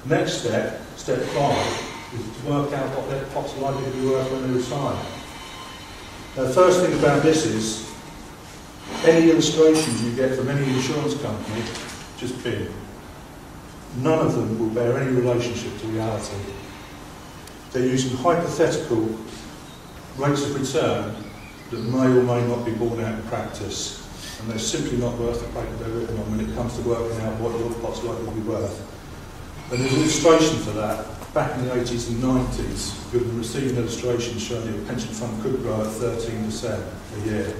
Next step, step 5, is to work out what their pot's likely to be worth when they retire. Now, the first thing about this is, any illustrations you get from any insurance company, just bin. None of them will bear any relationship to reality. They're using hypothetical rates of return that may or may not be borne out in practice, and they're simply not worth the paper they're written on when it comes to working out what your pot's likely to be worth. And there's an illustration for that. Back in the 80s and 90s, we were receiving illustrations showing that a pension fund could grow at 13% a year.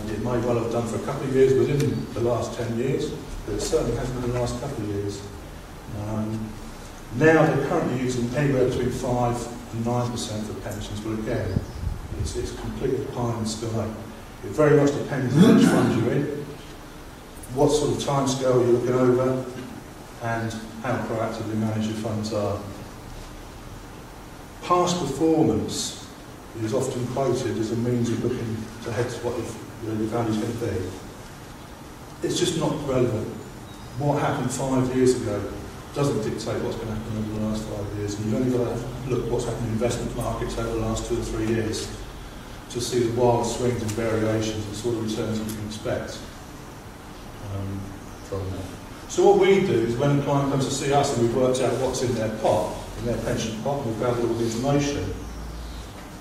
It may well have done for a couple of years within the last 10 years, but it certainly hasn't in the last couple of years. Now they're currently using anywhere between 5 and 9% for pensions, but again, it's completely pie in the sky. It very much depends on which fund you're in, what sort of time scale you're looking over, and how proactively managed your funds are. Past performance is often quoted as a means of looking ahead to what your value is going to be. It's just not relevant. What happened 5 years ago doesn't dictate what's going to happen over the last 5 years, and you've only got to look at what's happened in investment markets over the last 2 or 3 years to see the wild swings and variations and sort of returns you can expect from that. So what we do is when a client comes to see us and we've worked out what's in their pot, in their pension pot, and we've gathered all the information,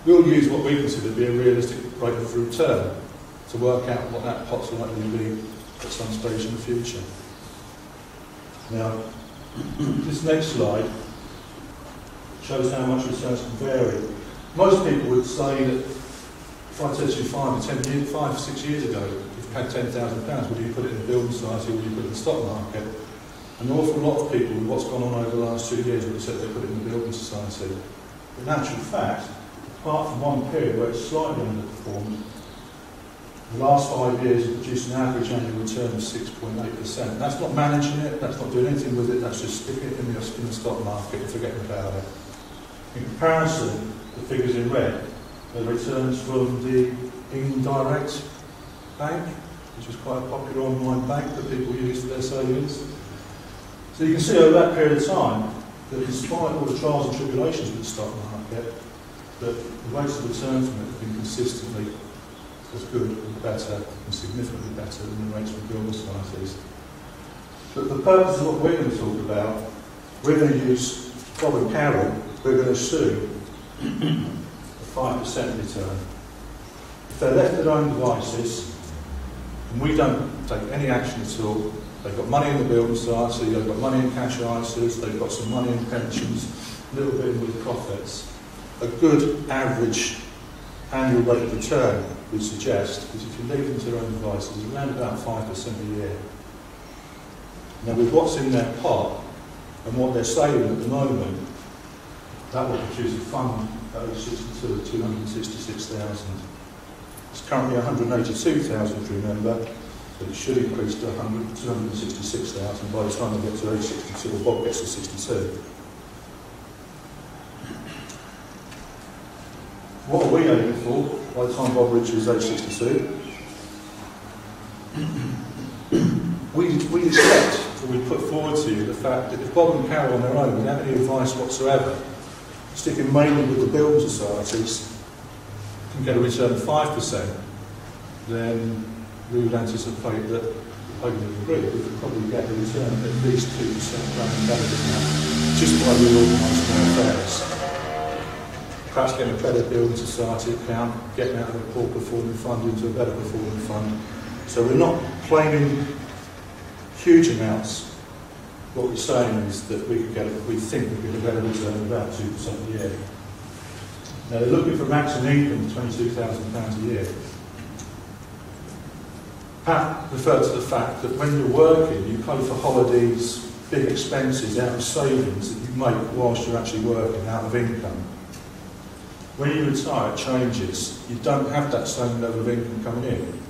we'll use what we consider to be a realistic rate of return to work out what that pot's likely to be at some stage in the future. Now, this next slide shows how much returns can vary. Most people would say that if I said to you 5 or 6 years ago, if you had £10,000, would you put it in the building society or would you put it in the stock market? An awful lot of people with what's gone on over the last 2 years would have said they put it in the building society. But in actual fact, apart from one period where it's slightly underperformed, the last 5 years have produced an average annual return of 6.8%. That's not managing it, that's not doing anything with it, that's just sticking it in the stock market and forgetting about it. In comparison, the figures in red are returns from the indirect bank, which is quite a popular online bank that people use for their savings. So you can see over that period of time that despite all the trials and tribulations with the stock market, that the rates of return from it have been consistently as good and better and significantly better than the rates from building societies. But the purpose of what we're going to talk about, we're going to use Bob and Carol, we're going to assume a 5% return. If they're left to their own devices, and we don't take any action at all, they've got money in the building society, they've got money in cash ISAs, they've got some money in pensions, a little bit with profits. A good average annual rate of return would suggest is if you leave them to their own devices, around about 5% a year. Now with what's in their pot and what they're saving at the moment, that will produce a fund at age 62 of 266,000. It's currently 182,000 if you remember, but it should increase to 266,000 by the time they get to age 62, or Bob gets to 62. What are we aiming for by the time Bob reaches age 62? We expect, or we put forward to you the fact that if Bob and Carol on their own, without any advice whatsoever, sticking mainly with the building societies, can get a return of 5%, then we would anticipate that, I would agree, we could probably get a return of at least 2% rather better than that, just by reorganising their affairs. Perhaps getting a better building society account, getting out of a poor performing fund into a better performing fund. So we're not claiming huge amounts. What we're saying is that we think we could get a better return of about 2% a year. Now they're looking for maximum income of £22,000 a year. Pat referred to the fact that when you're working, you pay for holidays, big expenses out of savings that you make whilst you're actually working out of income. When you retire, it changes. You don't have that same level of income coming in.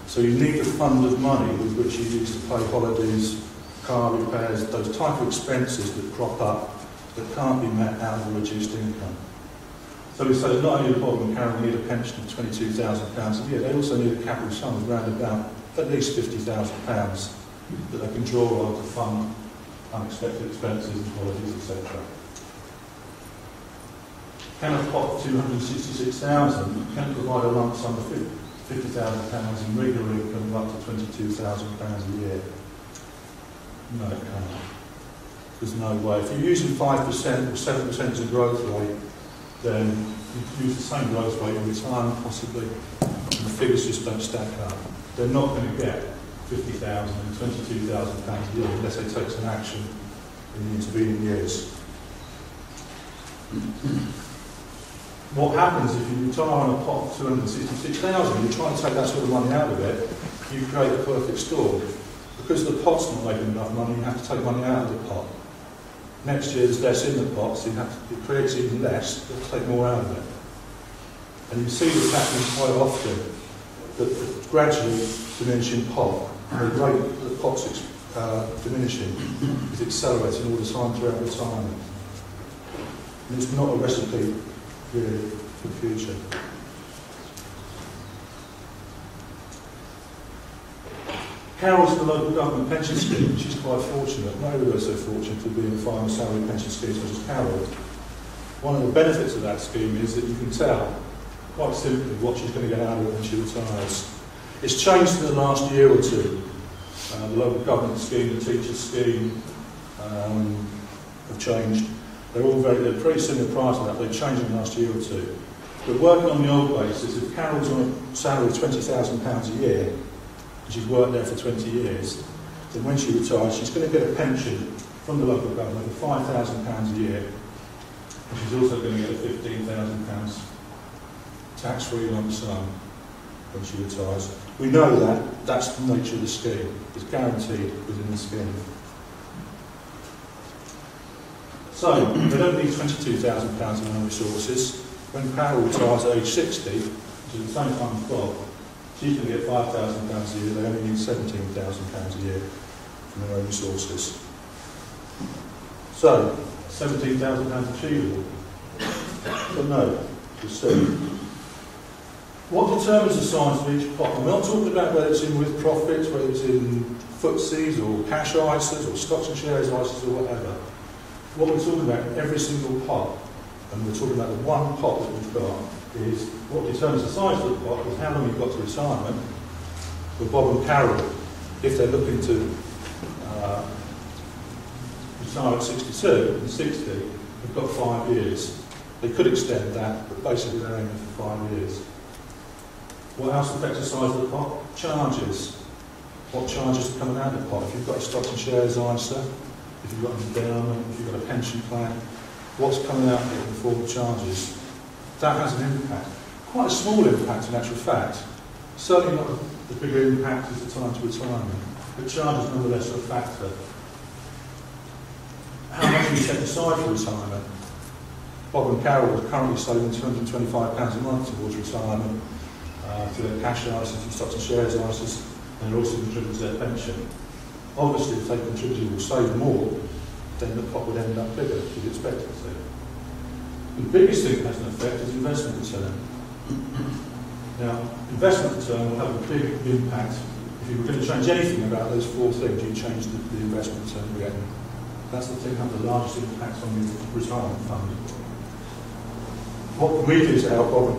So you need a fund of money with which you use to pay holidays, car repairs, those type of expenses that crop up that can't be met out of a reduced income. So we say that not only do Bob and Carol need a pension of £22,000 a year, they also need a capital sum of around about at least £50,000 that they can draw on to fund unexpected expenses and holidays, etc. Can a pot of 266,000 can provide a lump sum of £50,000 in regular income of up to £22,000 a year? No, it can't. There's no way. If you're using 5% or 7% as a growth rate, then you use the same growth rate in retirement possibly, and the figures just don't stack up. They're not going to get £50,000 and £22,000 a year unless they take some action in the intervening years. What happens if you retire on a pot of 266,000, you try and take that sort of money out of it, you create a perfect storm. Because the pot's not making enough money, you have to take money out of the pot. Next year there's less in the pot, so it creates even less, you'll take more out of it. And you see this happening quite often, that the gradually diminishing pot, and the rate that the pot's diminishing is accelerating all the time throughout retirement. And it's not a recipe really for the future. Carol's in the local government pension scheme. She's quite fortunate. Nobody was so fortunate to be in a final salary pension scheme such as Carol. One of the benefits of that scheme is that you can tell quite simply what she's going to get out of it when she retires. It's changed in the last year or two. The local government scheme, the teacher's scheme have changed. They're pretty similar prior to that. They've changed in the last year or two. But working on the old basis, if Carol's on a salary of £20,000 a year, and she's worked there for 20 years, then when she retires, she's going to get a pension from the local government of £5,000 a year, and she's also going to get a £15,000 tax-free lump sum when she retires. We know that. That's the nature of the scheme. It's guaranteed within the scheme. So, they don't need £22,000 in own resources. When Carol retires at age 60, which is the same time as Bob, she's going to get £5,000 a year. They only need £17,000 a year from their own resources. So, £17,000 achievable? But no, we'll see. What determines the size of each pot? We're not talking about whether it's in with profits, whether it's in FTSEs or cash ISAs or stocks and shares ISAs or whatever. What we're talking about in every single pot, and we're talking about the one pot that we've got, is what determines the size of the pot is how long you've got to retirement. With Bob and Carol, if they're looking to retire at 62 and 60, they've got 5 years. They could extend that, but basically they're aiming for 5 years. What else affects the size of the pot? Charges. What charges are coming out of the pot? If you've got a stocks and shares ISA, if you've got an endowment, if you've got a pension plan, what's coming out of it in the form of charges? That has an impact. Quite a small impact in actual fact. Certainly not the bigger impact as the time to retirement, but charges nonetheless are a factor. How much do you set aside for retirement? Bob and Carol are currently saving £225 a month towards retirement, to their cash ISAs and stocks and shares ISAs, and they're also contributing to their pension. Obviously, if they contribute or save more, then the pot would end up bigger, you'd expect it to. The biggest thing that has an effect is investment return. Now, investment return will have a big impact. If you were going to change anything about those 4 things, you'd change the investment return again. That's the thing that has the largest impact on your retirement fund. What can we do to help Bob